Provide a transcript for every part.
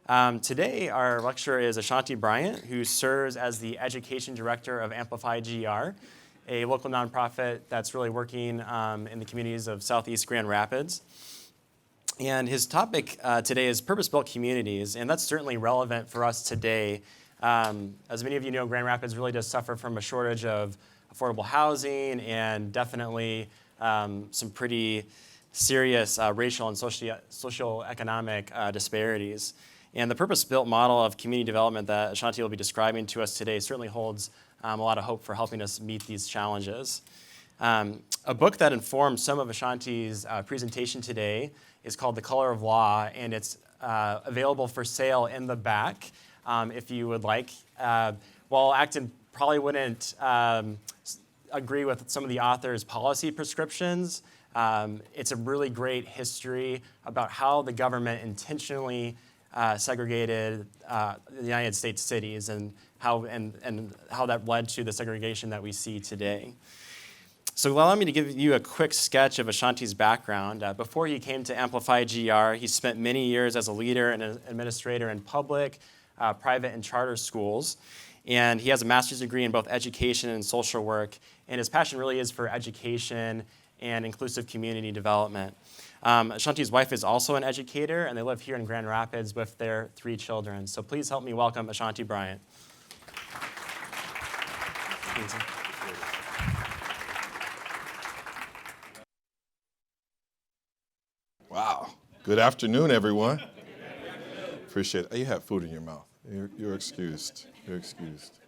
Today, our lecturer is Ashanti Bryant, who serves as the Education Director of AmplifyGR, a local nonprofit that's really working in the communities of Southeast Grand Rapids. And his topic today is purpose-built communities, and that's certainly relevant for us today. As many of you know, Grand Rapids really does suffer from a shortage of affordable housing and definitely some pretty serious racial and socioeconomic disparities. And the purpose-built model of community development that Ashanti will be describing to us today certainly holds a lot of hope for helping us meet these challenges. A book that informed some of Ashanti's presentation today is called The Color of Law, and it's available for sale in the back if you would like. While Acton probably wouldn't agree with some of the author's policy prescriptions, it's a really great history about how the government intentionally segregated the United States cities and how that led to the segregation that we see today. So allow me to give you a quick sketch of Ashanti's background. Before he came to AmplifyGR, he spent many years as a leader and an administrator in public, private, and charter schools. And he has a master's degree in both education and social work. And his passion really is for education and inclusive community development. Ashanti's wife is also an educator, and they live here in Grand Rapids with their 3 children. So please help me welcome Ashanti Bryant. Wow. Good afternoon, everyone. Appreciate it. You have food in your mouth. You're excused. You're excused.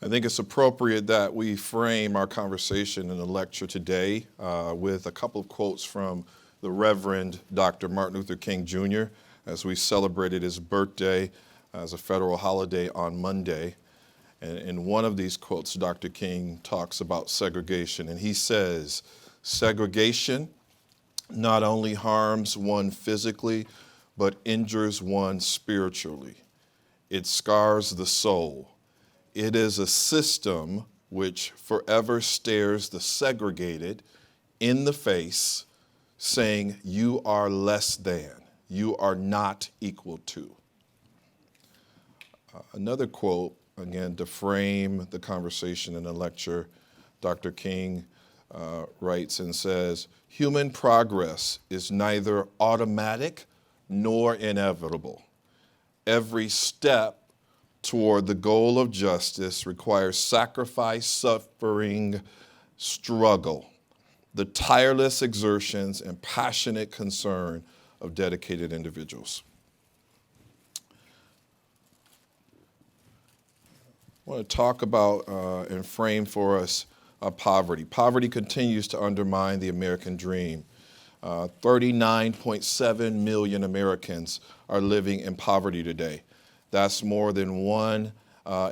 I think it's appropriate that we frame our conversation in the lecture today with a couple of quotes from the Reverend Dr. Martin Luther King Jr. as we celebrated his birthday as a federal holiday on Monday. And in one of these quotes, Dr. King talks about segregation, and he says, "Segregation not only harms one physically, but injures one spiritually. It scars the soul. It is a system which forever stares the segregated in the face, saying, 'You are less than, you are not equal to.'" Another quote, again, to frame the conversation in the lecture, Dr. King writes and says, "Human progress is neither automatic nor inevitable. Every step toward the goal of justice requires sacrifice, suffering, struggle, the tireless exertions and passionate concern of dedicated individuals." I want to talk about and frame for us poverty. Poverty continues to undermine the American dream. 39.7 million Americans are living in poverty today. That's more than 1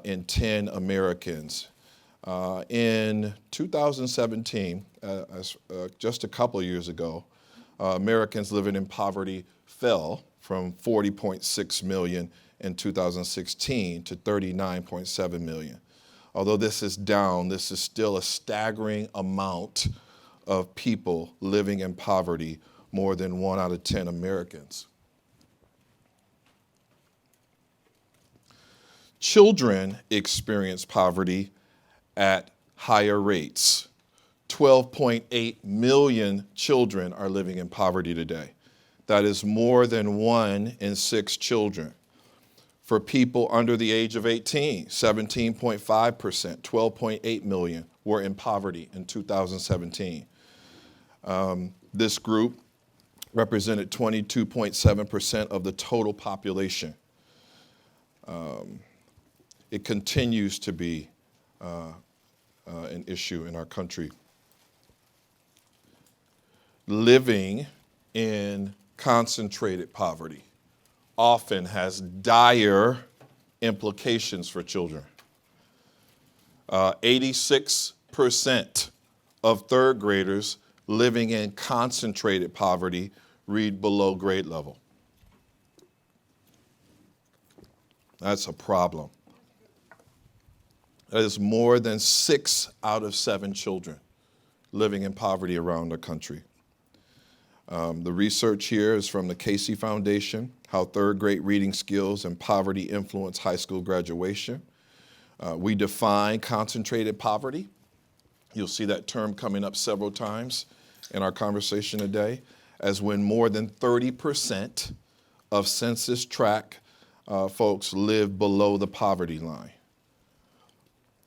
in 10 Americans. In 2017, just a couple of years ago, Americans living in poverty fell from 40.6 million in 2016 to 39.7 million. Although this is down, this is still a staggering amount of people living in poverty, more than 1 out of 10 Americans. Children experience poverty at higher rates. 12.8 million children are living in poverty today. That is more than 1 in 6 children. For people under the age of 18, 17.5%, 12.8 million were in poverty in 2017. This group represented 22.7% of the total population. It continues to be an issue in our country. Living in concentrated poverty often has dire implications for children. 86% of third graders living in concentrated poverty read below grade level. That's a problem. That is more than 6 out of 7 children living in poverty around the country. The research here is from the Casey Foundation, How Third Grade Reading Skills and Poverty Influence High School Graduation. We define concentrated poverty. You'll see that term coming up several times in our conversation today, as when more than 30% of census tract folks live below the poverty line.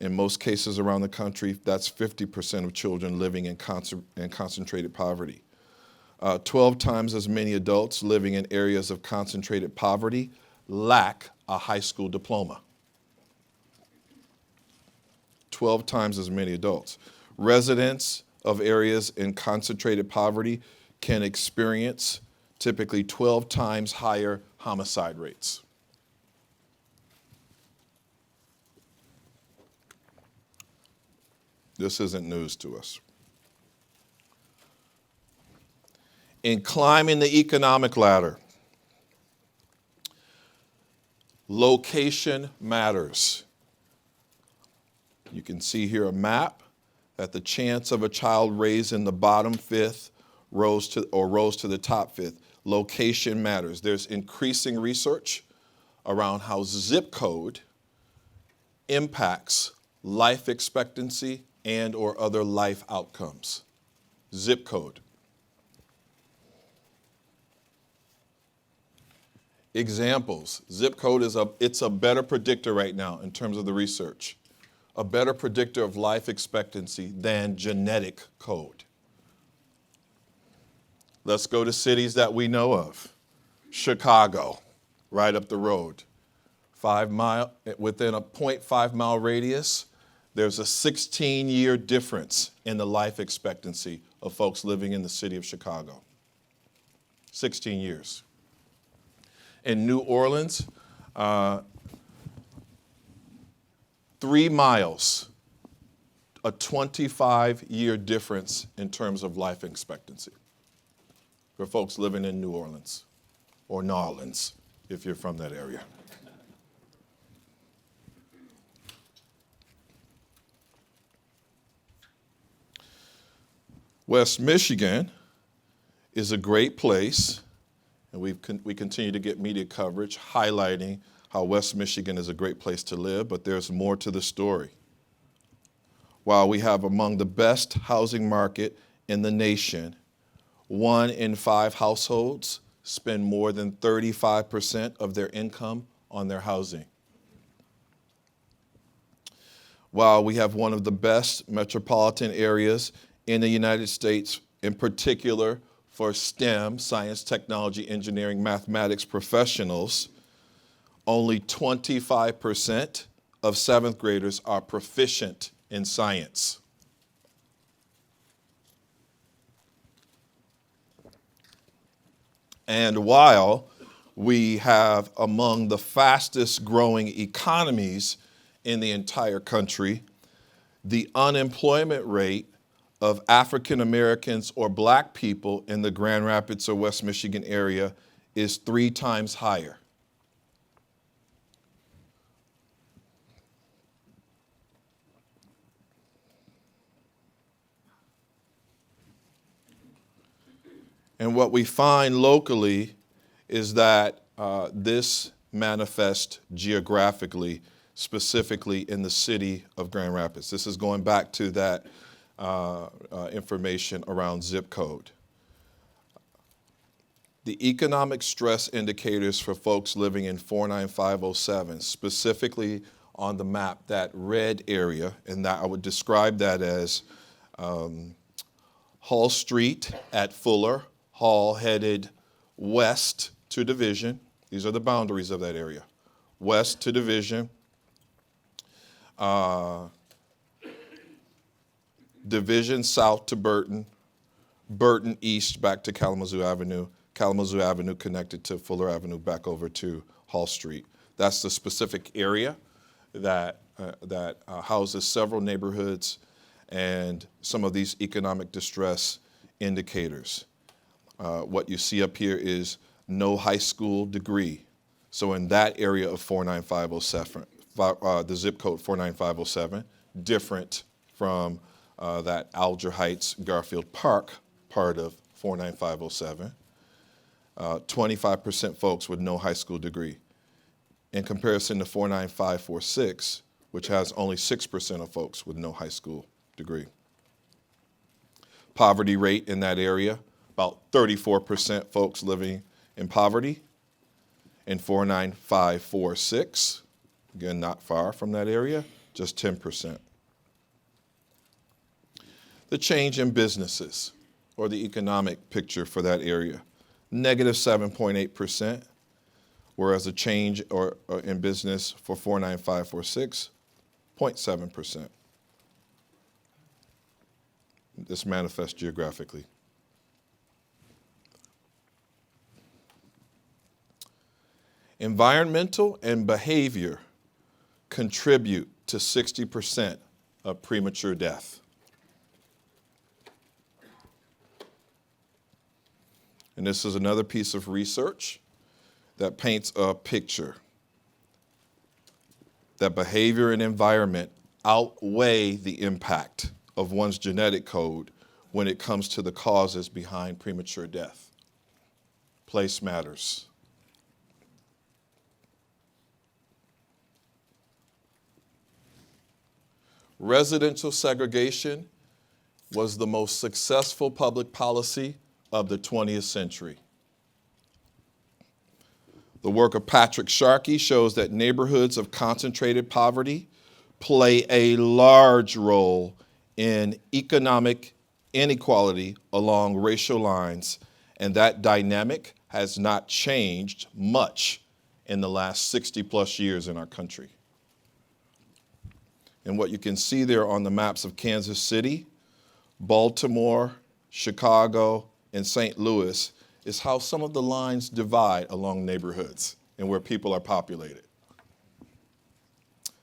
In most cases around the country, that's 50% of children living in concentrated poverty. 12 times as many adults living in areas of concentrated poverty lack a high school diploma. 12 times as many adults. Residents of areas in concentrated poverty can experience typically 12 times higher homicide rates. This isn't news to us. In climbing the economic ladder, location matters. You can see here a map that the chance of a child raised in the bottom fifth rose to the top fifth. Location matters. There's increasing research around how zip code impacts life expectancy and or other life outcomes. Zip code. Examples. Zip code it's a better predictor right now in terms of the research. A better predictor of life expectancy than genetic code. Let's go to cities that we know of. Chicago, right up the road. Within a 0.5 mile radius, there's a 16-year difference in the life expectancy of folks living in the city of Chicago. 16 years. In New Orleans, 3 miles, a 25-year difference in terms of life expectancy for folks living in New Orleans, or New Orleans, if you're from that area. West Michigan is a great place, and we continue to get media coverage highlighting how West Michigan is a great place to live, but there's more to the story. While we have among the best housing market in the nation, 1 in 5 households spend more than 35% of their income on their housing. While we have one of the best metropolitan areas in the United States, in particular for STEM, science, technology, engineering, mathematics professionals, only 25% of 7th graders are proficient in science. And while we have among the fastest growing economies in the entire country, the unemployment rate of African Americans or Black people in the Grand Rapids or West Michigan area is 3 times higher. And what we find locally is that this manifests geographically, specifically in the city of Grand Rapids. This is going back to that information around zip code. The economic stress indicators for folks living in 49507, specifically on the map, that red area, and that I would describe that as Hall Street at Fuller, Hall headed west to Division. These are the boundaries of that area. West to Division. Division south to Burton. Burton east back to Kalamazoo Avenue. Kalamazoo Avenue connected to Fuller Avenue back over to Hall Street. That's the specific area that houses several neighborhoods and some of these economic distress indicators. What you see up here is no high school degree. So in that area of 49507, the zip code 49507, different from that Alger Heights, Garfield Park part of 49507, 25% folks with no high school degree. In comparison to 49546, which has only 6% of folks with no high school degree. Poverty rate in that area, about 34% folks living in poverty. In 49546, again, not far from that area, just 10%. The change in businesses, or the economic picture for that area, negative 7.8%, whereas the change or in business for 49546, 0.7%. This manifests geographically. Environmental and behavior contribute to 60% of premature death. And this is another piece of research that paints a picture that behavior and environment outweigh the impact of one's genetic code when it comes to the causes behind premature death. Place matters. Residential segregation was the most successful public policy of the 20th century. The work of Patrick Sharkey shows that neighborhoods of concentrated poverty play a large role in economic inequality along racial lines, and that dynamic has not changed much in the last 60 plus years in our country. And what you can see there on the maps of Kansas City, Baltimore, Chicago, and St. Louis is how some of the lines divide along neighborhoods and where people are populated.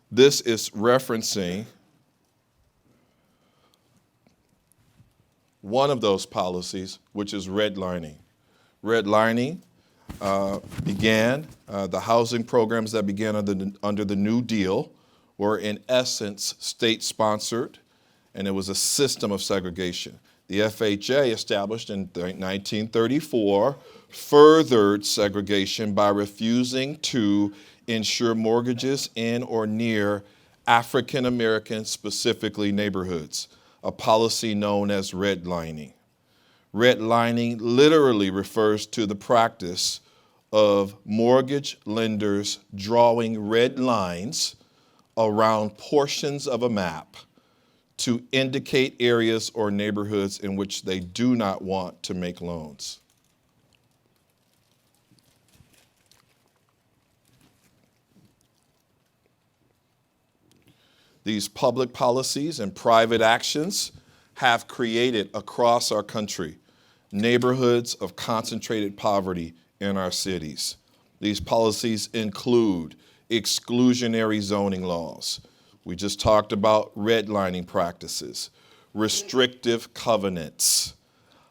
This is referencing one of those policies, which is redlining. Redlining began, the housing programs that began under the New Deal were in essence state-sponsored, and it was a system of segregation. The FHA, established in 1934, furthered segregation by refusing to insure mortgages in or near African American, specifically neighborhoods, a policy known as redlining. Redlining literally refers to the practice of mortgage lenders drawing red lines around portions of a map to indicate areas or neighborhoods in which they do not want to make loans. These public policies and private actions have created across our country neighborhoods of concentrated poverty in our cities. These policies include exclusionary zoning laws. We just talked about redlining practices, restrictive covenants,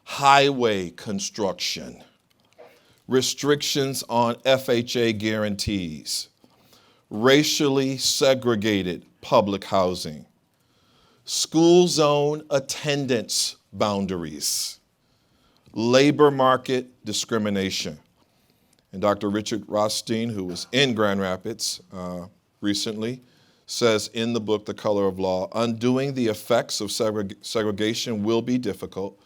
highway construction, restrictions on FHA guarantees, racially segregated public housing, school zone attendance boundaries, labor market discrimination. And Dr. Richard Rothstein, who was in Grand Rapids recently, says in the book, The Color of Law, undoing the effects of segregation will be difficult,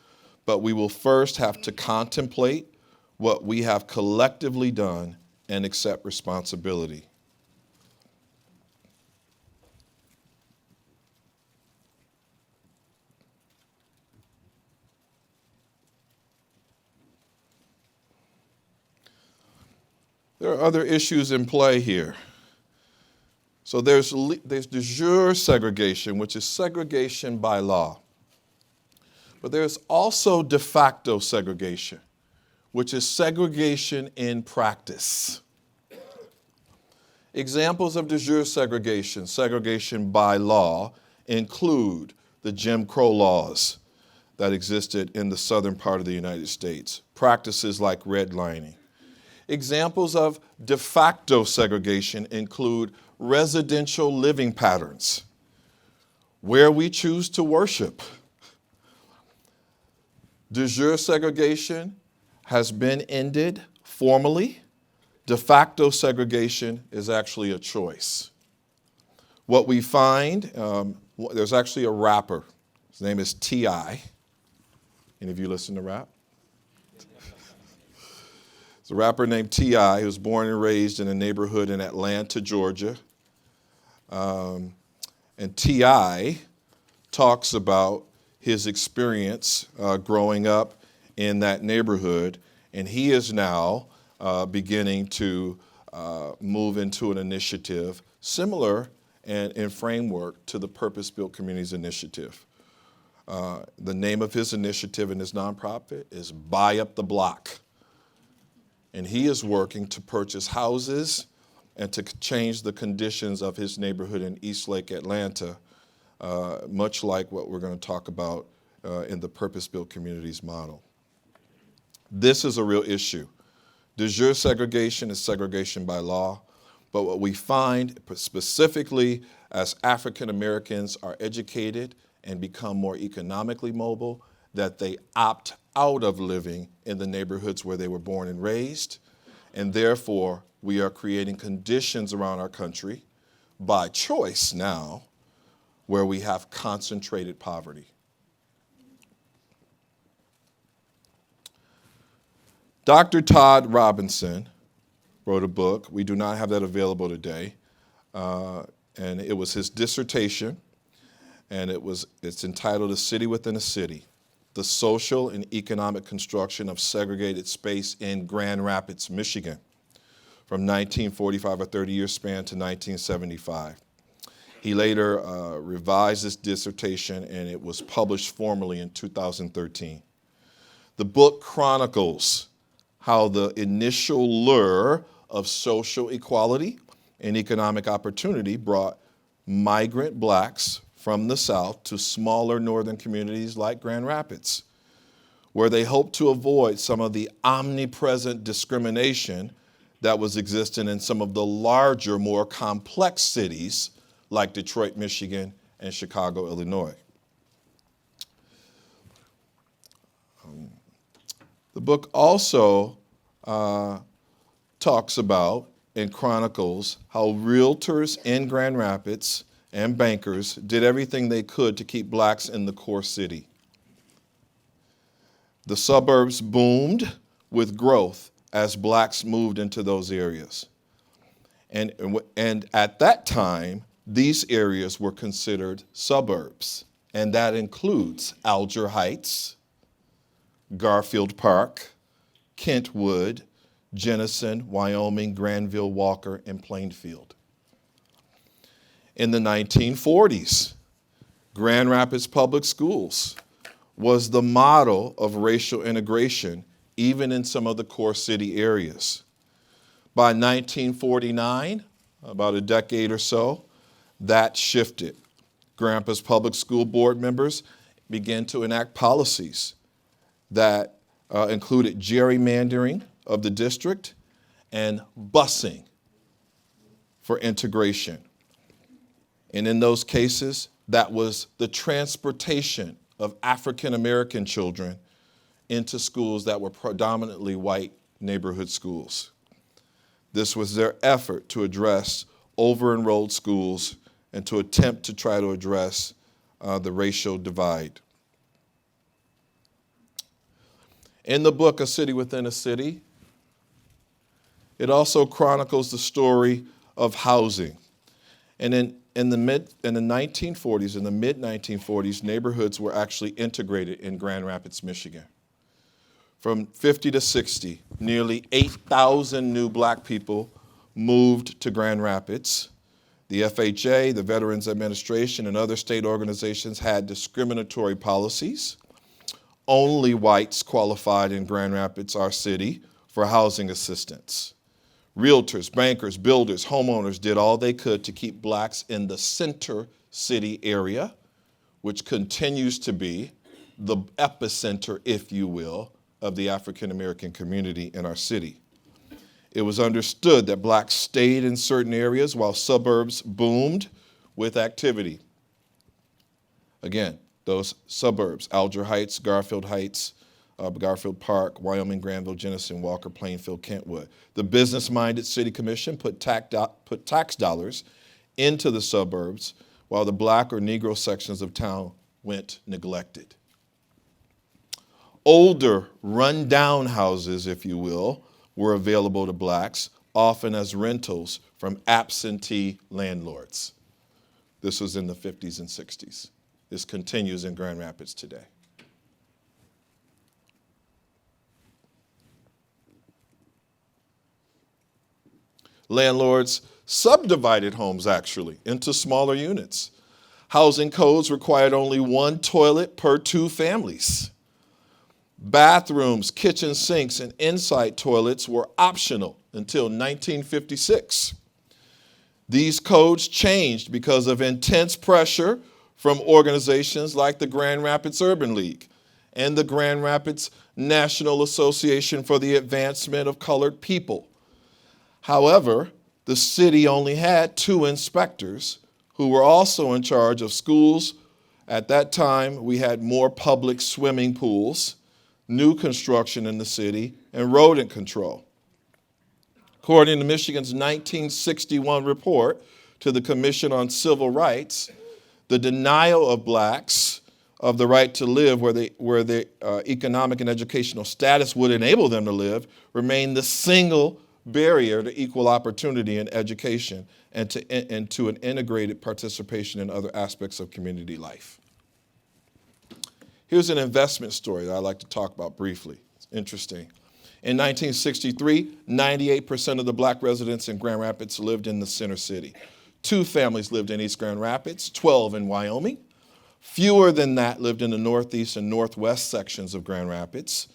but we will first have to contemplate what we have collectively done and accept responsibility. There are other issues in play here. So there's de jure segregation, which is segregation by law. But there's also de facto segregation, which is segregation in practice. Examples of de jure segregation, segregation by law, include the Jim Crow laws that existed in the southern part of the United States, practices like redlining. Examples of de facto segregation include residential living patterns, where we choose to worship. De jure segregation has been ended formally. De facto segregation is actually a choice. What we find, there's actually a rapper. His name is T.I. Any of you listen to rap? It's a rapper named T.I. who was born and raised in a neighborhood in Atlanta, Georgia. And T.I. talks about his experience growing up in that neighborhood, and he is now beginning to move into an initiative similar and in framework to the Purpose-Built Communities Initiative. The name of his initiative and his nonprofit is Buy Up the Block. And he is working to purchase houses and to change the conditions of his neighborhood in Eastlake, Atlanta, much like what we're going to talk about in the Purpose-Built Communities model. This is a real issue. De jure segregation is segregation by law, but what we find specifically as African Americans are educated and become more economically mobile, that they opt out of living in the neighborhoods where they were born and raised, and therefore we are creating conditions around our country by choice now where we have concentrated poverty. Dr. Todd Robinson wrote a book. We do not have that available today. And it was his dissertation, and it's entitled A City Within a City: The Social and Economic Construction of Segregated Space in Grand Rapids, Michigan, from 1945, a 30-year span, to 1975. He later revised this dissertation, and it was published formally in 2013. The book chronicles how the initial lure of social equality and economic opportunity brought migrant blacks from the South to smaller northern communities like Grand Rapids, where they hoped to avoid some of the omnipresent discrimination that was existing in some of the larger, more complex cities like Detroit, Michigan, and Chicago, Illinois. The book also talks about and chronicles how realtors in Grand Rapids and bankers did everything they could to keep blacks in the core city. The suburbs boomed with growth as blacks moved into those areas. And at that time, these areas were considered suburbs, and that includes Alger Heights, Garfield Park, Kentwood, Jenison, Wyoming, Granville, Walker, and Plainfield. In the 1940s, Grand Rapids Public Schools was the model of racial integration, even in some of the core city areas. By 1949, about a decade or so, that shifted. Grand Rapids Public School board members began to enact policies that included gerrymandering of the district and busing for integration. And in those cases, that was the transportation of African American children into schools that were predominantly white neighborhood schools. This was their effort to address over-enrolled schools and to attempt to try to address the racial divide. In the book, A City Within a City, it also chronicles the story of housing. And in the mid-1940s, neighborhoods were actually integrated in Grand Rapids, Michigan. From 50 to 60, nearly 8,000 new black people moved to Grand Rapids. The FHA, the Veterans Administration, and other state organizations had discriminatory policies. Only whites qualified in Grand Rapids, our city, for housing assistance. Realtors, bankers, builders, homeowners did all they could to keep blacks in the center city area, which continues to be the epicenter, if you will, of the African American community in our city. It was understood that blacks stayed in certain areas while suburbs boomed with activity. Again, those suburbs, Alger Heights, Garfield Heights, Garfield Park, Wyoming, Granville, Jenison, Walker, Plainfield, Kentwood. The business-minded city commission put tax dollars into the suburbs while the black or Negro sections of town went neglected. Older, run-down houses, if you will, were available to blacks, often as rentals from absentee landlords. This was in the 50s and 60s. This continues in Grand Rapids today. Landlords subdivided homes, actually, into smaller units. Housing codes required only one toilet per 2 families. Bathrooms, kitchen sinks, and inside toilets were optional until 1956. These codes changed because of intense pressure from organizations like the Grand Rapids Urban League and the Grand Rapids National Association for the Advancement of Colored People. However, the city only had 2 inspectors who were also in charge of schools. At that time, we had more public swimming pools, new construction in the city, and rodent control. According to Michigan's 1961 report to the Commission on Civil Rights, the denial of blacks of the right to live where their economic and educational status would enable them to live remained the single barrier to equal opportunity in education and to an integrated participation in other aspects of community life. Here's an investment story that I'd like to talk about briefly. It's interesting. In 1963, 98% of the black residents in Grand Rapids lived in the center city. 2 families lived in East Grand Rapids, 12 in Wyoming. Fewer than that lived in the northeast and northwest sections of Grand Rapids.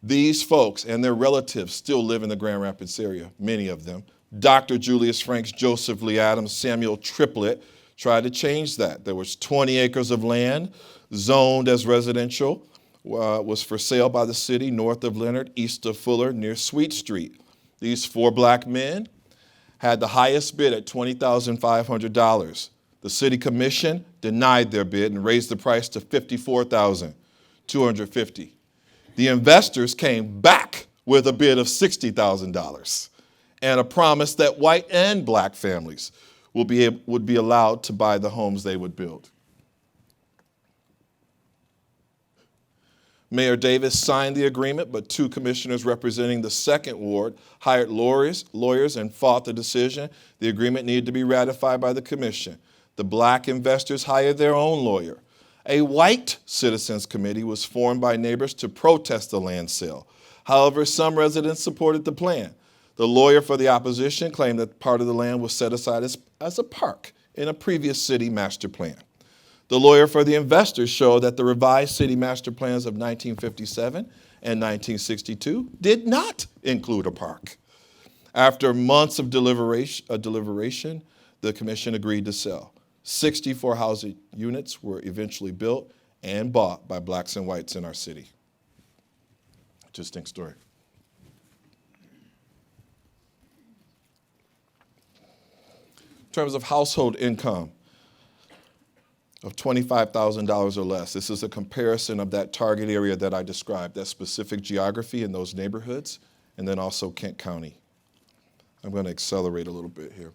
These folks and their relatives still live in the Grand Rapids area, many of them. Dr. Julius Franks, Joseph Lee Adams, Samuel Triplett tried to change that. There was 20 acres of land zoned as residential, was for sale by the city north of Leonard, east of Fuller, near Sweet Street. These 4 black men had the highest bid at $20,500. The city commission denied their bid and raised the price to $54,250. The investors came back with a bid of $60,000 and a promise that white and black families would be allowed to buy the homes they would build. Mayor Davis signed the agreement, but 2 commissioners representing the second ward hired lawyers and fought the decision. The agreement needed to be ratified by the commission. The black investors hired their own lawyer. A white citizens committee was formed by neighbors to protest the land sale. However, some residents supported the plan. The lawyer for the opposition claimed that part of the land was set aside as a park in a previous city master plan. The lawyer for the investors showed that the revised city master plans of 1957 and 1962 did not include a park. After months of deliberation, the commission agreed to sell. 64 housing units were eventually built and bought by blacks and whites in our city. Interesting story. In terms of household income of $25,000 or less, this is a comparison of that target area that I described, that specific geography in those neighborhoods, and then also Kent County. I'm going to accelerate a little bit here.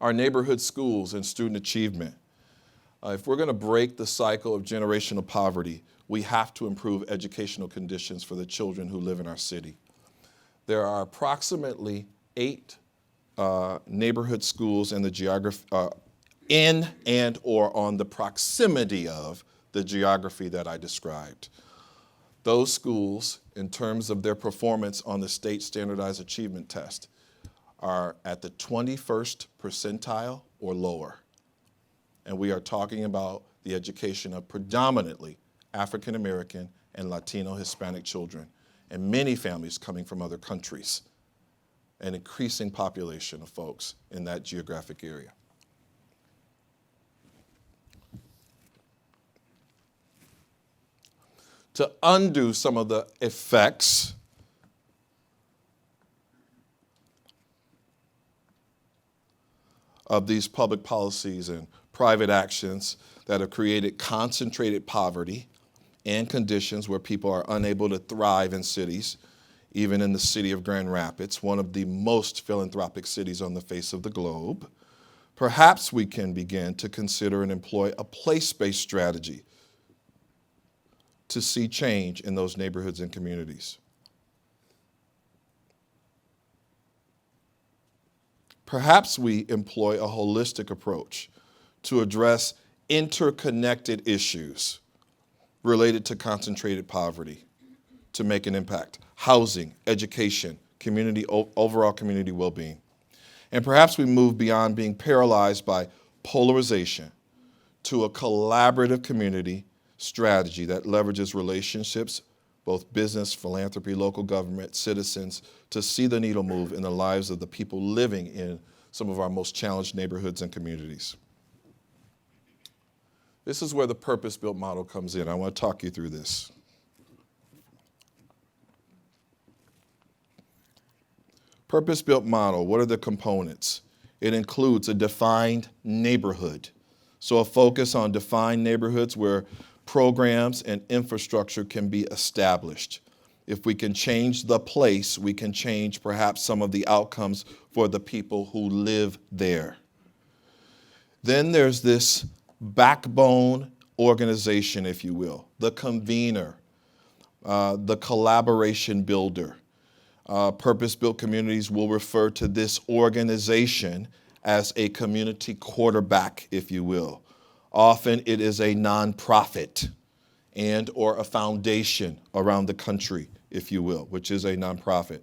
Our neighborhood schools and student achievement. If we're going to break the cycle of generational poverty, we have to improve educational conditions for the children who live in our city. There are approximately 8 neighborhood schools in the geography, in and or on the proximity of the geography that I described. Those schools, in terms of their performance on the state standardized achievement test, are at the 21st percentile or lower. And we are talking about the education of predominantly African American and Latino Hispanic children, and many families coming from other countries, an increasing population of folks in that geographic area. To undo some of the effects of these public policies and private actions that have created concentrated poverty and conditions where people are unable to thrive in cities, even in the city of Grand Rapids, one of the most philanthropic cities on the face of the globe, perhaps we can begin to consider and employ a place-based strategy to see change in those neighborhoods and communities. Perhaps we employ a holistic approach to address interconnected issues related to concentrated poverty to make an impact. Housing, education, overall community well-being. And perhaps we move beyond being paralyzed by polarization to a collaborative community strategy that leverages relationships, both business, philanthropy, local government, citizens, to see the needle move in the lives of the people living in some of our most challenged neighborhoods and communities. This is where the purpose-built model comes in. I want to talk you through this. Purpose-built model, what are the components? It includes a defined neighborhood. So a focus on defined neighborhoods where programs and infrastructure can be established. If we can change the place, we can change perhaps some of the outcomes for the people who live there. Then there's this backbone organization, if you will, the convener, the collaboration builder. Purpose-built communities will refer to this organization as a community quarterback, if you will. Often it is a nonprofit and or a foundation around the country, if you will, which is a nonprofit.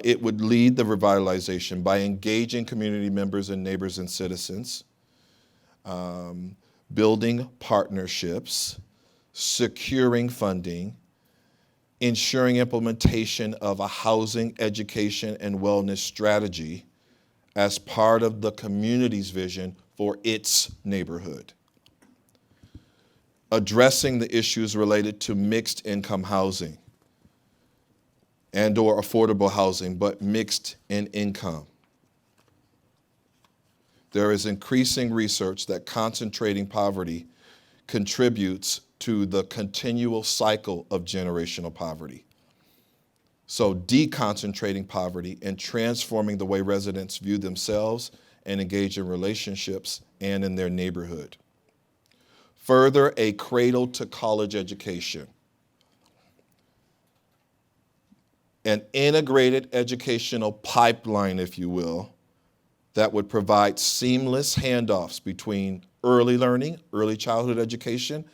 It would lead the revitalization by engaging community members and neighbors and citizens, building partnerships, securing funding, ensuring implementation of a housing, education, and wellness strategy as part of the community's vision for its neighborhood. Addressing the issues related to mixed income housing and or affordable housing, but mixed in income. There is increasing research that concentrating poverty contributes to the continual cycle of generational poverty. So deconcentrating poverty and transforming the way residents view themselves and engage in relationships and in their neighborhood. Further, a cradle to college education. An integrated educational pipeline, if you will, that would provide seamless handoffs between early learning, early childhood education,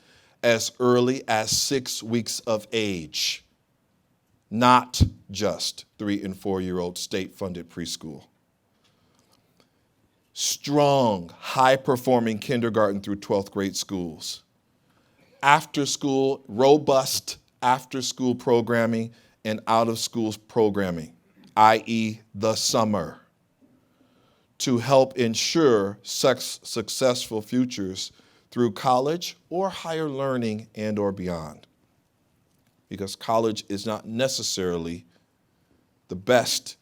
as early as 6 weeks of age, not just 3- and 4-year-old state-funded preschool. Strong, high-performing kindergarten through 12th grade schools. After-school, robust after-school programming and out-of-school programming, i.e. the summer, to help ensure successful futures through college or higher learning and or beyond. Because college is not necessarily the best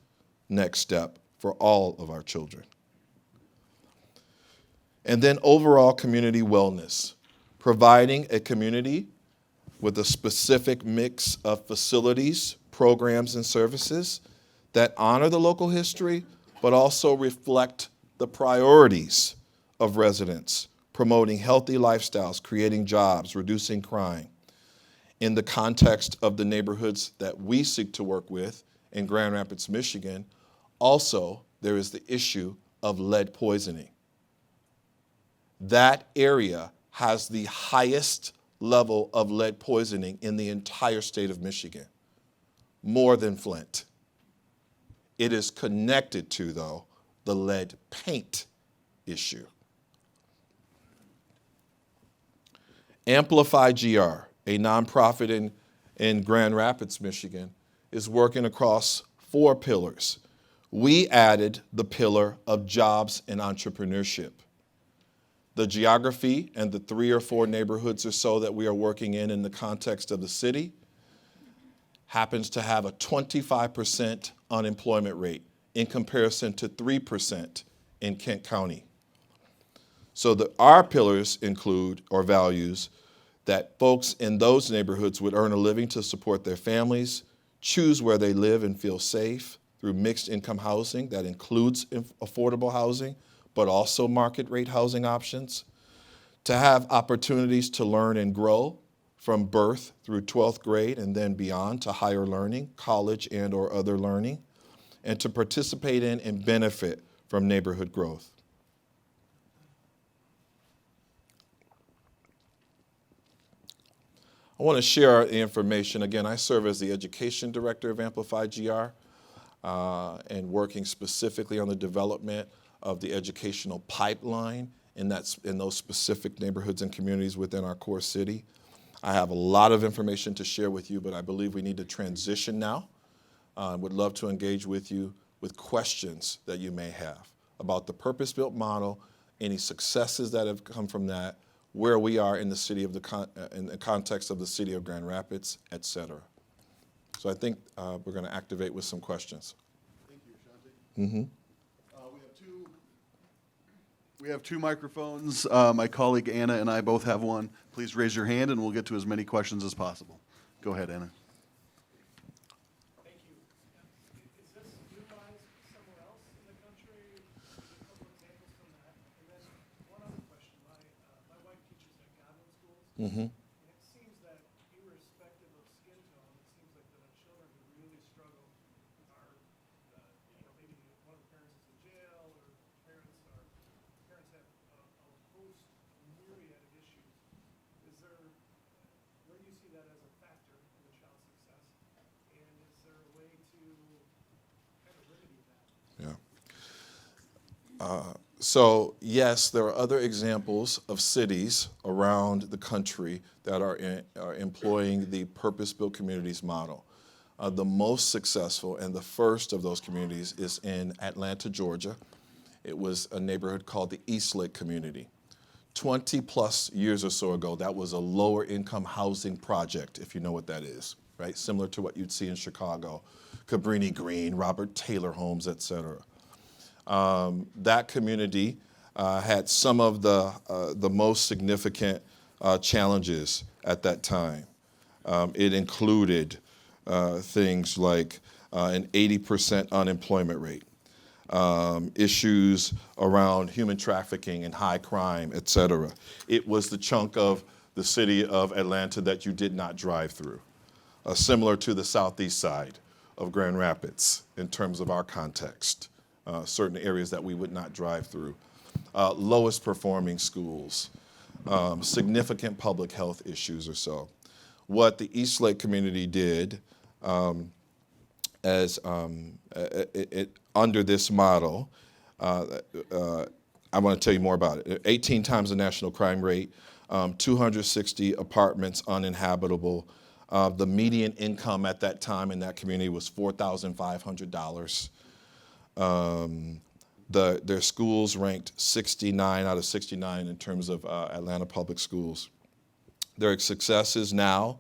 next step for all of our children. And then overall community wellness, providing a community with a specific mix of facilities, programs, and services that honor the local history, but also reflect the priorities of residents, promoting healthy lifestyles, creating jobs, reducing crime. In the context of the neighborhoods that we seek to work with in Grand Rapids, Michigan, also there is the issue of lead poisoning. That area has the highest level of lead poisoning in the entire state of Michigan, more than Flint. It is connected to, though, the lead paint issue. AmplifyGR, a nonprofit in Grand Rapids, Michigan, is working across 4 pillars. We added the pillar of jobs and entrepreneurship. The geography and the 3 or 4 neighborhoods or so that we are working in the context of the city happens to have a 25% unemployment rate in comparison to 3% in Kent County. So our pillars include, or values, that folks in those neighborhoods would earn a living to support their families, choose where they live and feel safe through mixed income housing that includes affordable housing, but also market rate housing options, to have opportunities to learn and grow from birth through 12th grade and then beyond to higher learning, college and or other learning, and to participate in and benefit from neighborhood growth. I want to share the information. Again, I serve as the Education Director of AmplifyGR and working specifically on the development of the educational pipeline in those specific neighborhoods and communities within our core city. I have a lot of information to share with you, but I believe we need to transition now. Would love to engage with you with questions that you may have about the purpose-built model, any successes that have come from that, where we are in the city of in the context of the city of Grand Rapids, et cetera. So I think we're going to activate with some questions. Thank you, Ashanti. We have two microphones. My colleague Anna and I both have one. Please raise your hand and we'll get to as many questions as possible. Go ahead, Anna. Thank you. Is this utilized somewhere else in the country? A couple examples from that. And then one other question. My wife teaches at Godwin schools. Mm-hmm. And it seems that irrespective of skin tone, it seems like the children who really struggle are, maybe one of the parents is in jail or parents have a host, myriad of issues. Where do you see that as a factor in the child's success? And is there a way to kind of remedy that? Yeah. So yes, there are other examples of cities around the country that are employing the purpose-built communities model. The most successful and the first of those communities is in Atlanta, Georgia. It was a neighborhood called the Eastlake community. 20 plus years or so ago, that was a lower income housing project, if you know what that is, right? Similar to what you'd see in Chicago, Cabrini Green, Robert Taylor homes, et cetera. That community had some of the most significant challenges at that time. It included things like an 80% unemployment rate, issues around human trafficking and high crime, et cetera. It was the chunk of the city of Atlanta that you did not drive through, similar to the southeast side of Grand Rapids in terms of our context. Certain areas that we would not drive through. Lowest performing schools, significant public health issues or so. What the Eastlake community did under this model, I want to tell you more about it. 18 times the national crime rate, 260 apartments uninhabitable. The median income at that time in that community was $4,500. Their schools ranked 69 out of 69 in terms of Atlanta public schools. Their successes now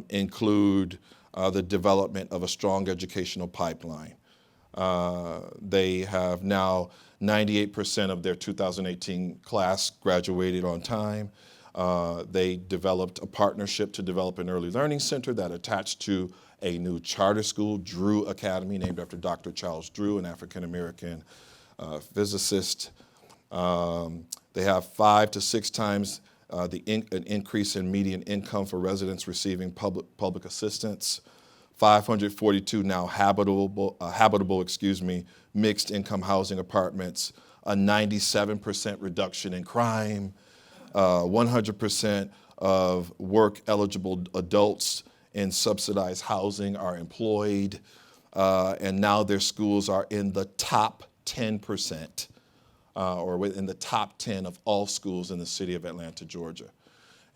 include the development of a strong educational pipeline. They have now 98% of their 2018 class graduated on time. They developed a partnership to develop an early learning center that attached to a new charter school, Drew Academy, named after Dr. Charles Drew, an African-American physicist. They have 5 to 6 times an increase in median income for residents receiving public assistance. 542 now habitable, mixed income housing apartments. A 97% reduction in crime. 100% of work-eligible adults in subsidized housing are employed, and now their schools are in the top 10%, or within the top 10 of all schools in the city of Atlanta, Georgia.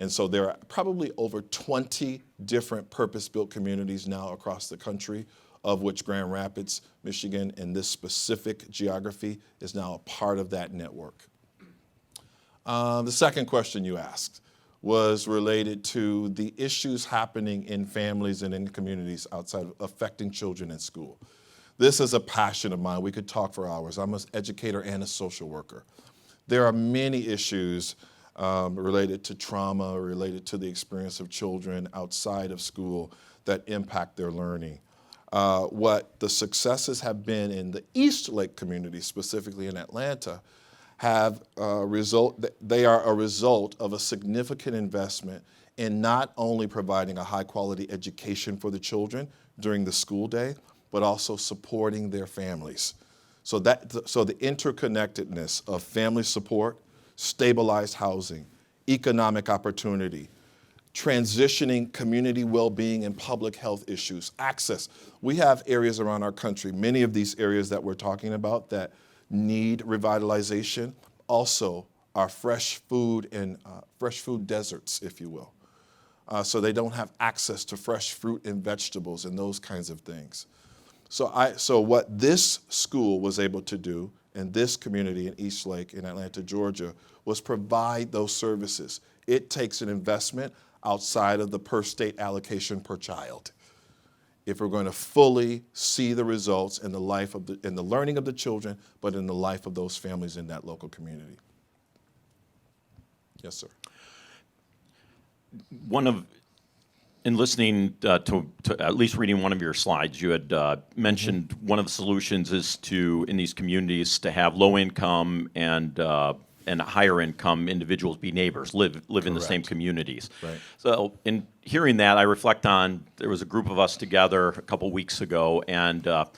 And so there are probably over 20 different purpose-built communities now across the country, of which Grand Rapids, Michigan, in this specific geography is now a part of that network. The second question you asked was related to the issues happening in families and in communities outside of affecting children in school. This is a passion of mine. We could talk for hours. I'm an educator and a social worker. There are many issues related to trauma, related to the experience of children outside of school that impact their learning. What the successes have been in the East Lake community, specifically in Atlanta, they are a result of a significant investment in not only providing a high quality education for the children during the school day, but also supporting their families. So the interconnectedness of family support, stabilized housing, economic opportunity, transitioning community well-being and public health issues, access. We have areas around our country, many of these areas that we're talking about that need revitalization, also are fresh food deserts, if you will. So they don't have access to fresh fruit and vegetables and those kinds of things. So what this school was able to do, and this community in East Lake in Atlanta, Georgia, was provide those services. It takes an investment outside of the per state allocation per child if we're going to fully see the results in the life of in the learning of the children, but in the life of those families in that local community. Yes, sir. In listening to at least reading one of your slides, you had mentioned one of the solutions is in these communities to have low income and higher income individuals be neighbors, live in the same communities. Right. So in hearing that, I reflect on, there was a group of us together a couple weeks ago, and a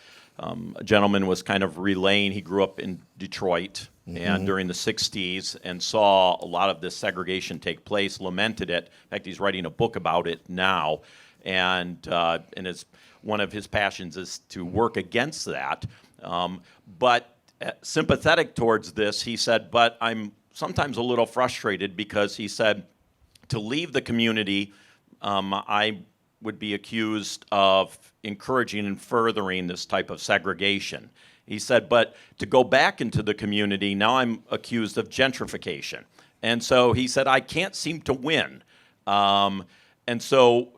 gentleman was kind of relaying, he grew up in Detroit and during the 60s and saw a lot of this segregation take place, lamented it. In fact, he's writing a book about it now, and one of his passions is to work against that. But sympathetic towards this, he said, but I'm sometimes a little frustrated because he said, to leave the community, I would be accused of encouraging and furthering this type of segregation. He said, but to go back into the community, now I'm accused of gentrification. And so he said, I can't seem to win. And so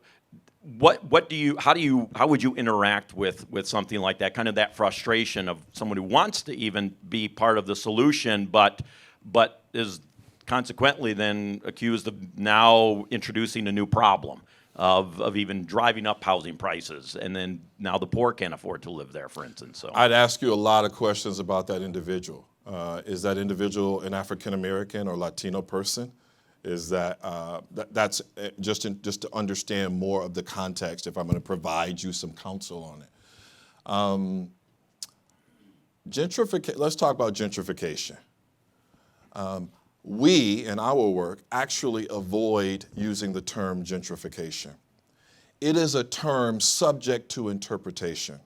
how would you interact with something like that, kind of that frustration of someone who wants to even be part of the solution, but is consequently then accused of now introducing a new problem of even driving up housing prices, and then now the poor can't afford to live there, for instance. So I'd ask you a lot of questions about that individual. Is that individual an African American or Latino person? Is that's just to understand more of the context if I'm going to provide you some counsel on it. Let's talk about gentrification. We, in our work, actually avoid using the term gentrification. It is a term subject to interpretation.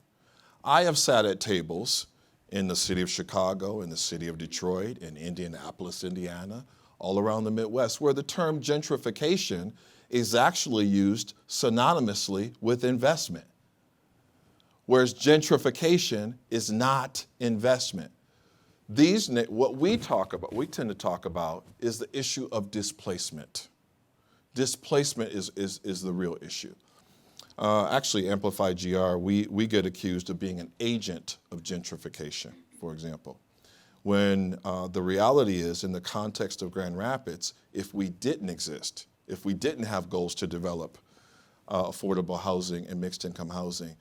I have sat at tables in the city of Chicago, in the city of Detroit, in Indianapolis, Indiana, all around the Midwest, where the term gentrification is actually used synonymously with investment, whereas gentrification is not investment. What we tend to talk about is the issue of displacement. Displacement is the real issue. Actually, AmplifyGR, we get accused of being an agent of gentrification, for example. When the reality is, in the context of Grand Rapids, if we didn't exist, if we didn't have goals to develop affordable housing and mixed income housing,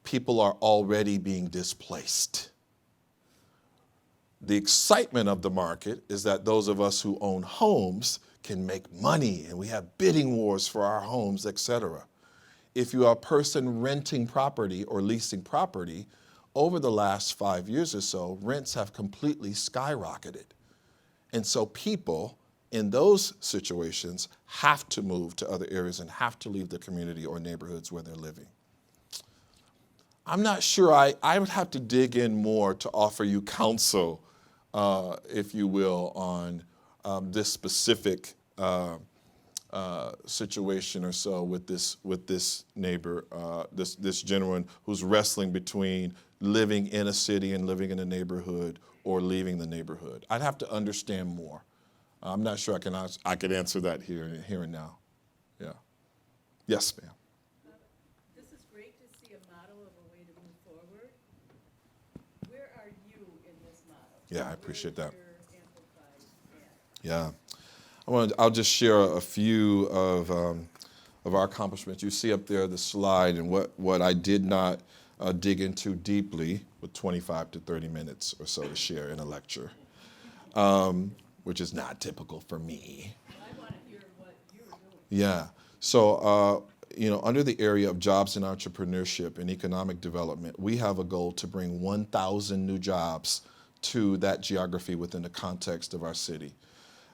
people are already being displaced. The excitement of the market is that those of us who own homes can make money, and we have bidding wars for our homes, et cetera. If you are a person renting property or leasing property, over the last 5 years or so, rents have completely skyrocketed. And so people in those situations have to move to other areas and have to leave the community or neighborhoods where they're living. I'm not sure, I would have to dig in more to offer you counsel, if you will, on this specific situation or so with this neighbor, this gentleman who's wrestling between living in a city and living in a neighborhood or leaving the neighborhood. I'd have to understand more. I'm not sure I could answer that here and now. Yeah. Yes, ma'am. This is great to see a model of a way to move forward. Yeah, I appreciate that. Yeah. I'll just share a few of our accomplishments. You see up there the slide and what I did not dig into deeply with 25 to 30 minutes or so to share in a lecture, which is not typical for me. I want to hear what you were doing. Yeah. So, under the area of jobs and entrepreneurship and economic development, we have a goal to bring 1,000 new jobs to that geography within the context of our city.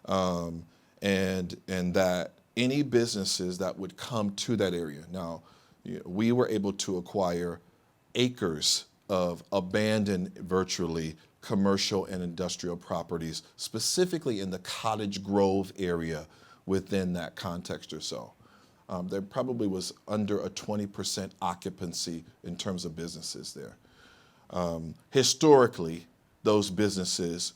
And that any businesses that would come to that area. Now, we were able to acquire acres of abandoned, virtually, commercial and industrial properties, specifically in the Cottage Grove area within that context or so. There probably was under a 20% occupancy in terms of businesses there. Historically, those businesses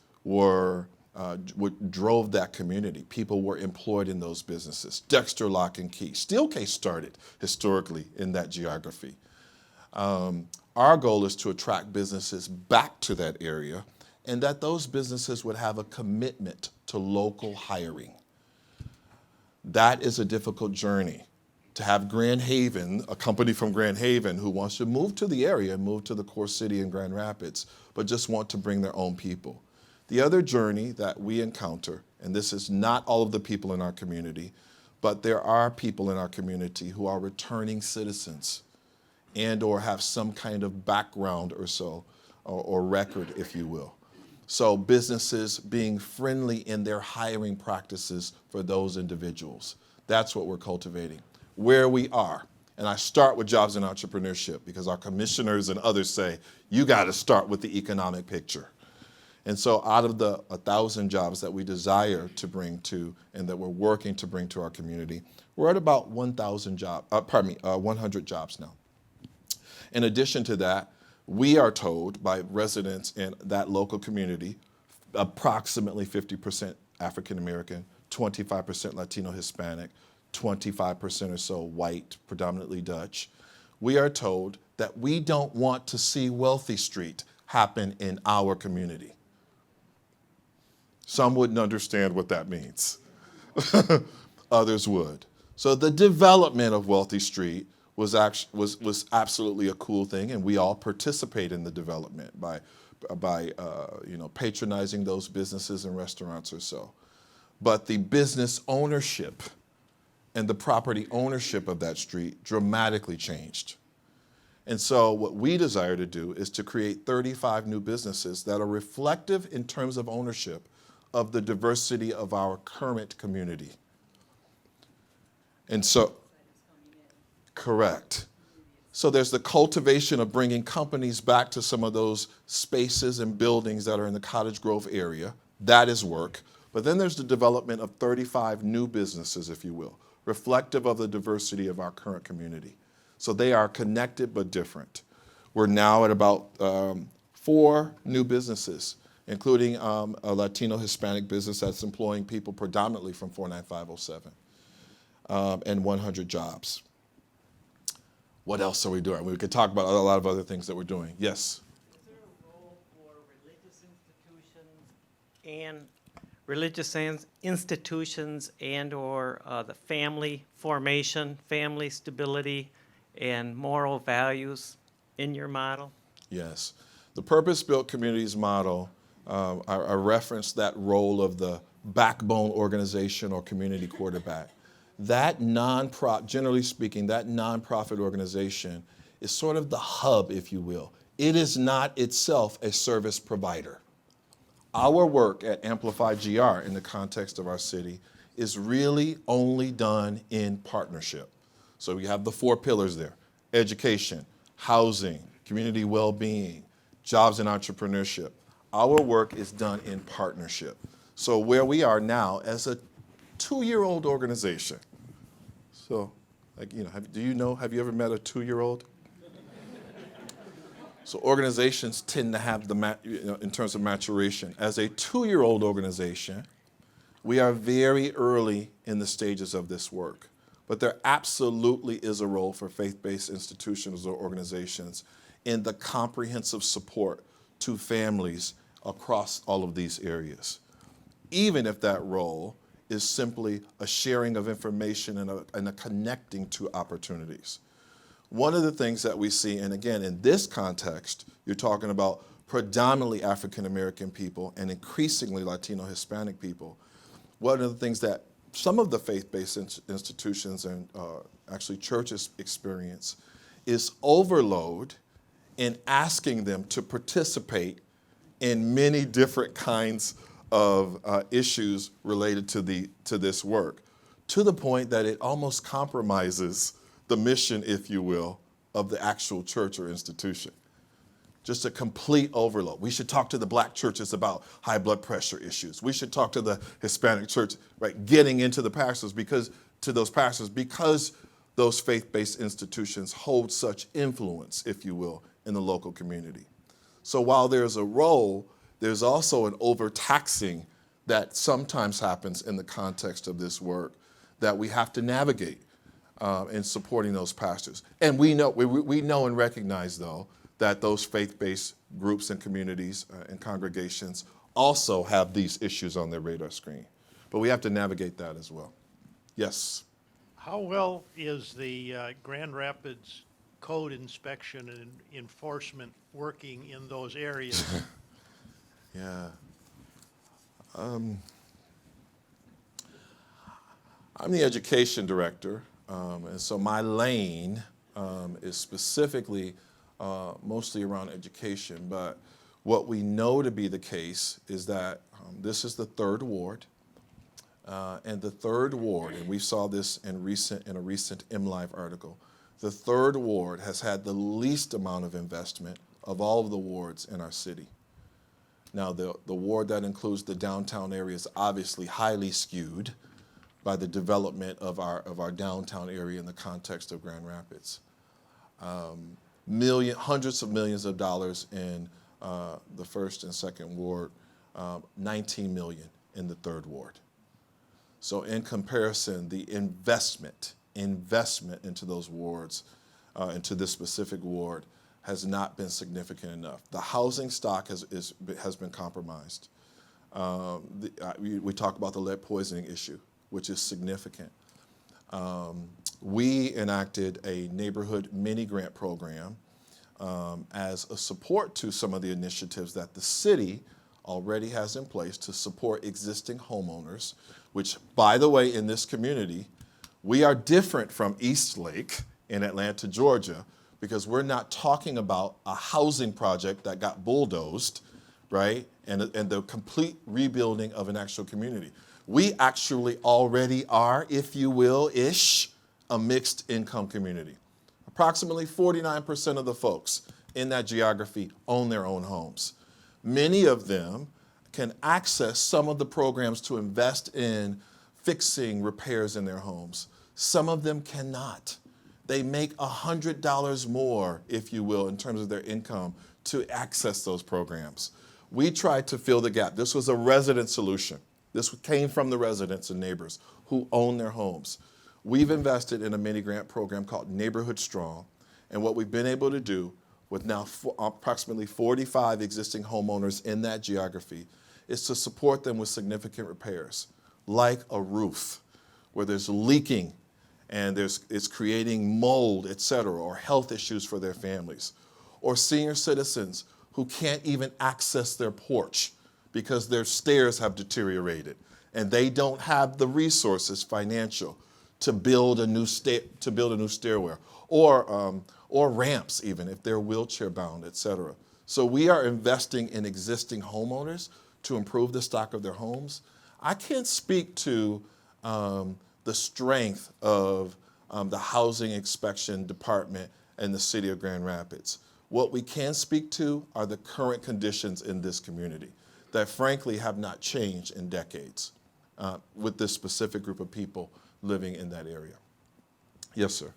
drove that community. People were employed in those businesses. Dexter Lock and Key. Steelcase started historically in that geography. Our goal is to attract businesses back to that area and that those businesses would have a commitment to local hiring. That is a difficult journey. To have Grand Haven, a company from Grand Haven who wants to move to the area, move to the core city in Grand Rapids, but just want to bring their own people. The other journey that we encounter, and this is not all of the people in our community, but there are people in our community who are returning citizens and or have some kind of background or so, or record, if you will. So businesses being friendly in their hiring practices for those individuals. That's what we're cultivating. Where we are, and I start with jobs and entrepreneurship because our commissioners and others say, you got to start with the economic picture. And so out of the 1,000 jobs that we desire to bring to and that we're working to bring to our community, we're at about 100 jobs now. In addition to that, we are told by residents in that local community, approximately 50% African American, 25% Latino Hispanic, 25% or so white, predominantly Dutch, we are told that we don't want to see Wealthy Street happen in our community. Some wouldn't understand what that means. Others would. So the development of Wealthy Street was absolutely a cool thing, and we all participate in the development by patronizing those businesses and restaurants or so. But the business ownership and the property ownership of that street dramatically changed. And so what we desire to do is to create 35 new businesses that are reflective in terms of ownership of the diversity of our current community. And so, correct. So there's the cultivation of bringing companies back to some of those spaces and buildings that are in the Cottage Grove area. That is work. But then there's the development of 35 new businesses, if you will, reflective of the diversity of our current community. So they are connected but different. We're now at about 4 new businesses, including a Latino Hispanic business that's employing people predominantly from 49507, and 100 jobs. What else are we doing? We could talk about a lot of other things that we're doing. Yes? Is there a role for religious institutions and or the family formation, family stability, and moral values in your model? Yes. The Purpose-Built Communities model, I referenced that role of the backbone organization or community quarterback. That generally speaking, that nonprofit organization is sort of the hub, if you will. It is not itself a service provider. Our work at AmplifyGR in the context of our city is really only done in partnership. So we have the 4 pillars there: education, housing, community well-being, jobs and entrepreneurship. Our work is done in partnership. So where we are now as a 2-year-old organization. So, have you ever met a 2-year-old? So organizations tend to have in terms of maturation. As a 2-year-old organization, we are very early in the stages of this work. But there absolutely is a role for faith-based institutions or organizations in the comprehensive support to families across all of these areas, even if that role is simply a sharing of information and a connecting to opportunities. One of the things that we see, and again, in this context, you're talking about predominantly African American people and increasingly Latino Hispanic people. One of the things that some of the faith-based institutions and actually churches experience is overload in asking them to participate in many different kinds of issues related to this work, to the point that it almost compromises the mission, if you will, of the actual church or institution. Just a complete overload. We should talk to the black churches about high blood pressure issues. We should talk to the Hispanic church, right, getting into the pastors because those faith-based institutions hold such influence, if you will, in the local community. So while there's a role, there's also an overtaxing that sometimes happens in the context of this work that we have to navigate in supporting those pastors. And we know and recognize, though, that those faith-based groups and communities and congregations also have these issues on their radar screen. But we have to navigate that as well. Yes? How well is the Grand Rapids code inspection and enforcement working in those areas? Yeah. I'm the education director, and so my lane is specifically mostly around education. But what we know to be the case is that this is the third ward, and the third ward, and we saw this in a recent MLive article, the third ward has had the least amount of investment of all of the wards in our city. Now, the ward that includes the downtown area is obviously highly skewed by the development of our downtown area in the context of Grand Rapids. Hundreds of millions of dollars in the first and second ward, 19 million in the third ward. So in comparison, the investment into those wards, into this specific ward, has not been significant enough. The housing stock has been compromised. We talk about the lead poisoning issue, which is significant. We enacted a neighborhood mini grant program as a support to some of the initiatives that the city already has in place to support existing homeowners, which, by the way, in this community, we are different from Eastlake in Atlanta, Georgia, because we're not talking about a housing project that got bulldozed, right, and the complete rebuilding of an actual community. We actually already are, if you will, a mixed income community. Approximately 49% of the folks in that geography own their own homes. Many of them can access some of the programs to invest in fixing repairs in their homes. Some of them cannot. They make $100 more, if you will, in terms of their income to access those programs. We tried to fill the gap. This was a resident solution. This came from the residents and neighbors who own their homes. We've invested in a mini grant program called Neighborhood Strong, and what we've been able to do with now approximately 45 existing homeowners in that geography is to support them with significant repairs, like a roof where there's leaking and it's creating mold, et cetera, or health issues for their families, or senior citizens who can't even access their porch because their stairs have deteriorated and they don't have the resources financial to build a new stairwell, or ramps even if they're wheelchair bound, et cetera. So we are investing in existing homeowners to improve the stock of their homes. I can't speak to the strength of the housing inspection department in the city of Grand Rapids. What we can speak to are the current conditions in this community that frankly have not changed in decades with this specific group of people living in that area. Yes, sir.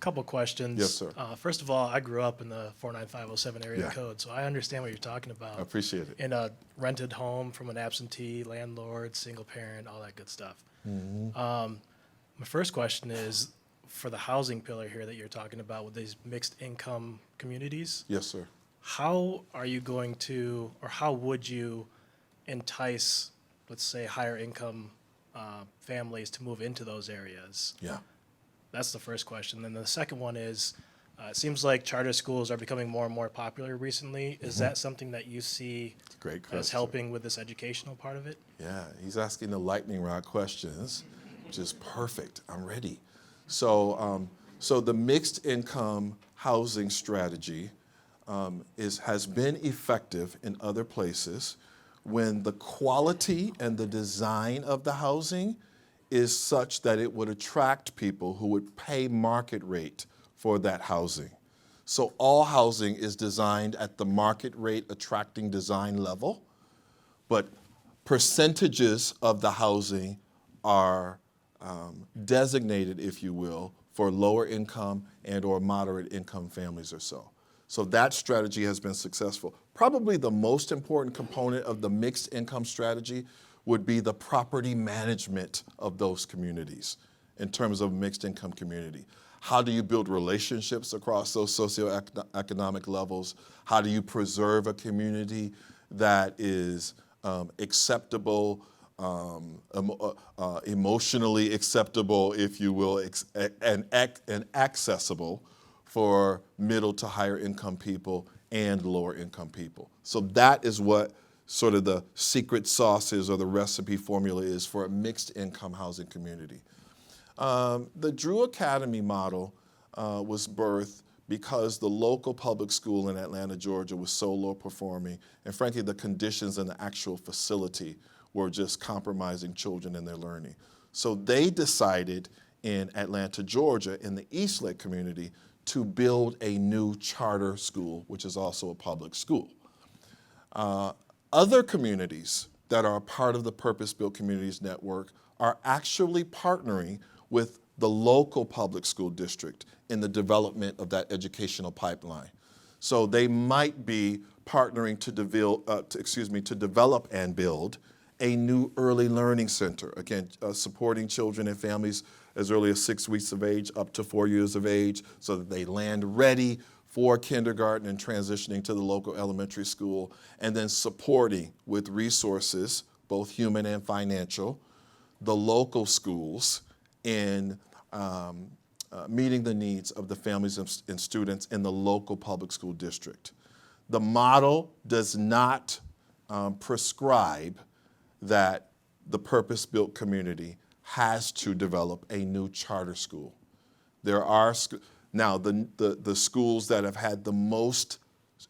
Couple questions. Yes, sir. First of all, I grew up in the 49507 area Yeah. code, so I understand what you're talking about. I appreciate it. In a rented home from an absentee landlord, single parent, all that good stuff. My first question is, for the housing pillar here that you're talking about with these mixed income communities, Yes, sir. how are you going to, or how would you entice, let's say, higher income families to move into those areas? Yeah. That's the first question. Then the second one is, it seems like charter schools are becoming more and more popular recently. Is that something that you see Great as question. helping with this educational part of it? Yeah, he's asking the lightning rod questions, which is perfect. I'm ready. So, so the mixed income housing strategy has been effective in other places when the quality and the design of the housing is such that it would attract people who would pay market rate for that housing. So all housing is designed at the market rate attracting design level, but percentages of the housing are designated, if you will, for lower income and or moderate income families or so. So that strategy has been successful. Probably the most important component of the mixed income strategy would be the property management of those communities in terms of mixed income community. How do you build relationships across those socioeconomic levels? How do you preserve a community that is acceptable, emotionally acceptable, if you will, and accessible for middle to higher income people and lower income people? So that is what sort of the secret sauce is, or the recipe formula is, for a mixed income housing community. The Drew Academy model was birthed because the local public school in Atlanta, Georgia was so low performing, and frankly the conditions in the actual facility were just compromising children in their learning. So they decided in Atlanta, Georgia, in the Eastlake community, to build a new charter school, which is also a public school. Other communities that are a part of the Purpose-Built Communities Network are actually partnering with the local public school district in the development of that educational pipeline. So they might be partnering to develop and build a new early learning center, again, supporting children and families as early as 6 weeks of age up to 4 years of age, so that they land ready for kindergarten and transitioning to the local elementary school, and then supporting with resources, both human and financial, the local schools in meeting the needs of the families and students in the local public school district. The model does not prescribe that the purpose-built community has to develop a new charter school. There are, now the schools that have had the most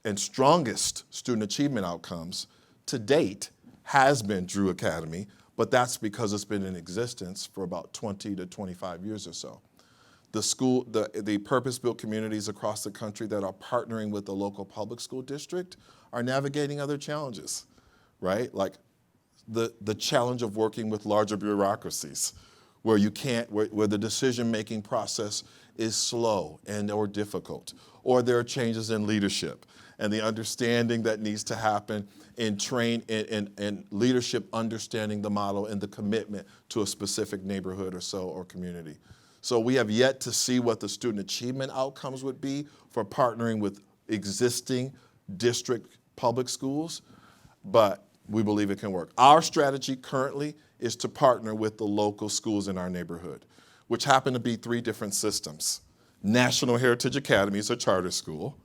and strongest student achievement outcomes to date has been Drew Academy, but that's because it's been in existence for about 20 to 25 years or so. The purpose-built communities across the country that are partnering with the local public school district are navigating other challenges, right? Like the challenge of working with larger bureaucracies, where where the decision-making process is slow and or difficult, or there are changes in leadership and the understanding that needs to happen in leadership understanding the model and the commitment to a specific neighborhood or so, or community. So we have yet to see what the student achievement outcomes would be for partnering with existing district public schools, but we believe it can work. Our strategy currently is to partner with the local schools in our neighborhood, which happen to be 3 different systems. National Heritage Academy is a charter school,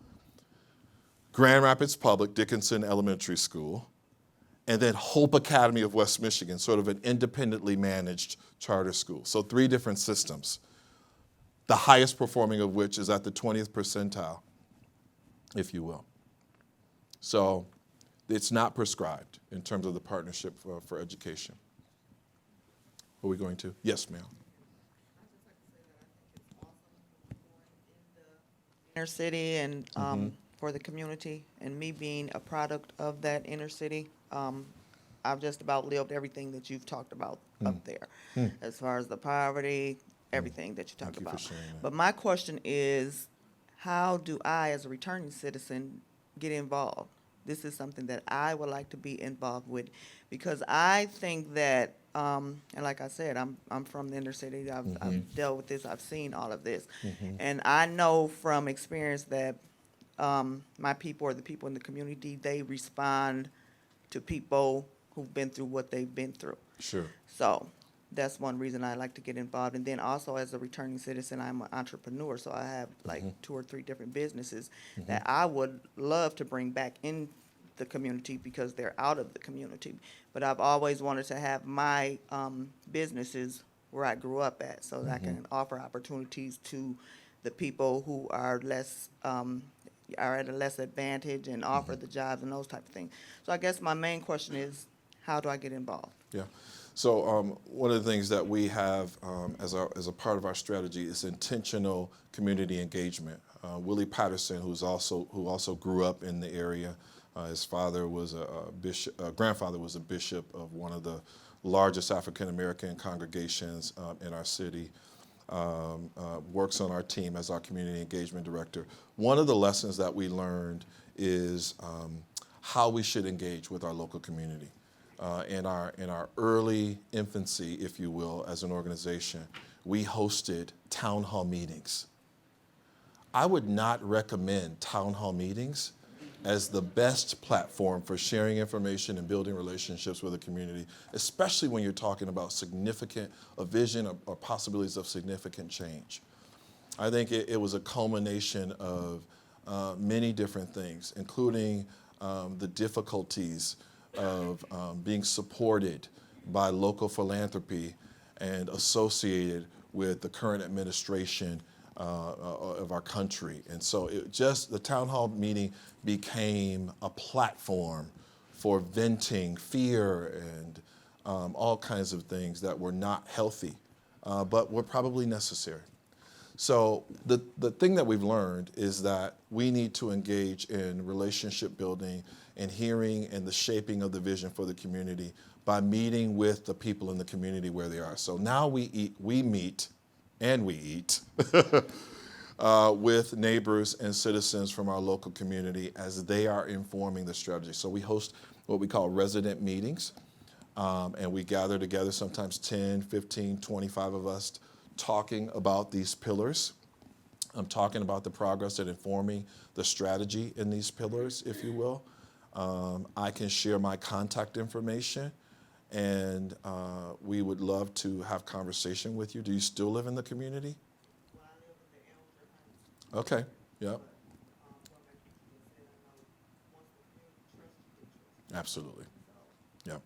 Grand Rapids Public Dickinson Elementary School, and then Hope Academy of West Michigan, sort of an independently managed charter school. So 3 different systems, the highest performing of which is at the 20th percentile, if you will. So it's not prescribed in terms of the partnership for education. Are we going to? Yes, ma'am. Inner city and for the community, and me being a product of that inner city, I've just about lived everything that you've talked about up there, as far as the poverty, everything that you talked Thank you for about. sharing that. But my question is, how do I, as a returning citizen, get involved? This is something that I would like to be involved with, because I think that, and like I said, I'm from the inner city. I've dealt with this. I've seen all of this, and I know from experience that my people or the people in the community, they respond to people who've been through what they've been through. Sure. So that's one reason I like to get involved. And then also as a returning citizen, I'm an entrepreneur, so I have like 2 or 3 different businesses that I would love to bring back in the community because they're out of the community. But I've always wanted to have my businesses where I grew up at so that I can offer opportunities to the people who are less are at a less advantage and offer the jobs and those type of things. So I guess my main question is, how do I get involved? Yeah. So one of the things that we have as a part of our strategy is intentional community engagement. Willie Patterson, who also grew up in the area, his father was a bishop. Grandfather was a bishop of one of the largest African American congregations in our city. Works on our team as our community engagement director. One of the lessons that we learned is how we should engage with our local community. In our early infancy, if you will, as an organization, we hosted town hall meetings. I would not recommend town hall meetings as the best platform for sharing information and building relationships with the community, especially when you're talking about a vision or possibilities of significant change. I think it was a culmination of many different things, including the difficulties of being supported by local philanthropy and associated with the current administration of our country. And so the town hall meeting became a platform for venting fear and all kinds of things that were not healthy, but were probably necessary. So the thing that we've learned is that we need to engage in relationship building and hearing and the shaping of the vision for the community by meeting with the people in the community where they are. So now we eat with neighbors and citizens from our local community as they are informing the strategy. So we host what we call resident meetings, and we gather together, sometimes 10, 15, 25 of us, talking about these pillars. I'm talking about the progress and informing the strategy in these pillars, if you will. I can share my contact information, and we would love to have conversation with you. Do you still live in the community? Well, I live in the Elmsford Heights. Okay, yep, absolutely, yep.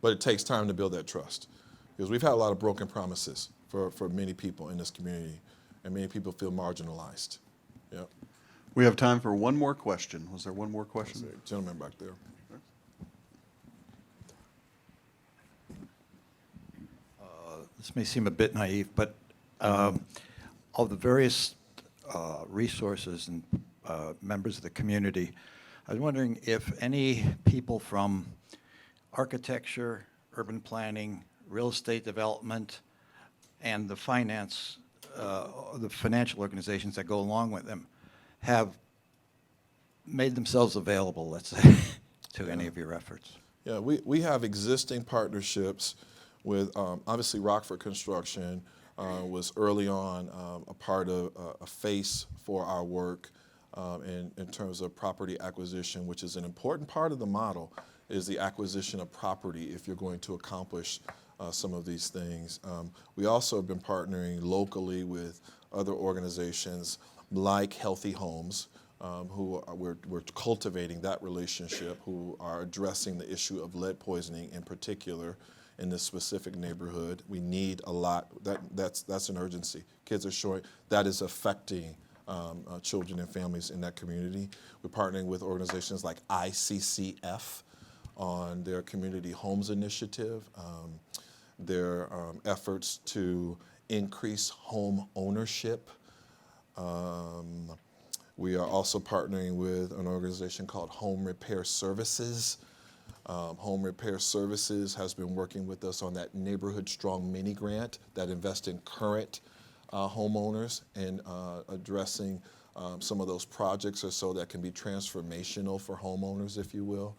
But it takes time to build that trust because we've had a lot of broken promises for many people in this community, and many people feel marginalized. Yep. We have time for one more question. Was there one more question? Gentleman back there. This may seem a bit naive, but of the various resources and members of the community, I was wondering if any people from architecture, urban planning, real estate development, and the financial organizations that go along with them have made themselves available, let's say, to any of your efforts. Yeah, we have existing partnerships with, obviously, Rockford Construction was early on a part of a face for our work in terms of property acquisition, which is an important part of the model, is the acquisition of property if you're going to accomplish some of these things. We also have been partnering locally with other organizations like Healthy Homes, we're cultivating that relationship, who are addressing the issue of lead poisoning in particular in this specific neighborhood. We need a lot. That's an urgency. Kids are showing that is affecting children and families in that community. We're partnering with organizations like ICCF on their community homes initiative, their efforts to increase home ownership. We are also partnering with an organization called Home Repair Services. Home Repair Services has been working with us on that Neighborhood Strong mini grant that invests in current homeowners and addressing some of those projects or so that can be transformational for homeowners, if you will.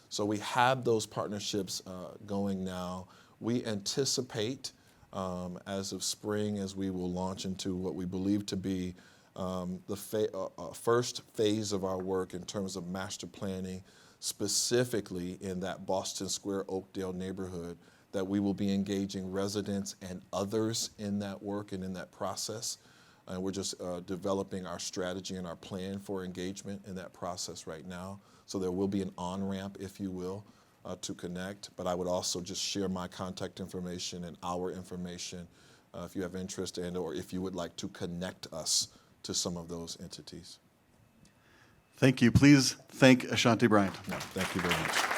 So we have those partnerships going now. We anticipate as of spring, as we will launch into what we believe to be the first phase of our work in terms of master planning, specifically in that Boston Square, Oakdale neighborhood, that we will be engaging residents and others in that work and in that process. And we're just developing our strategy and our plan for engagement in that process right now. So there will be an on-ramp, if you will, to connect. But I would also just share my contact information and our information if you have interest and or if you would like to connect us to some of those entities. Thank you. Please thank Ashanti Bryant. No, thank you very much.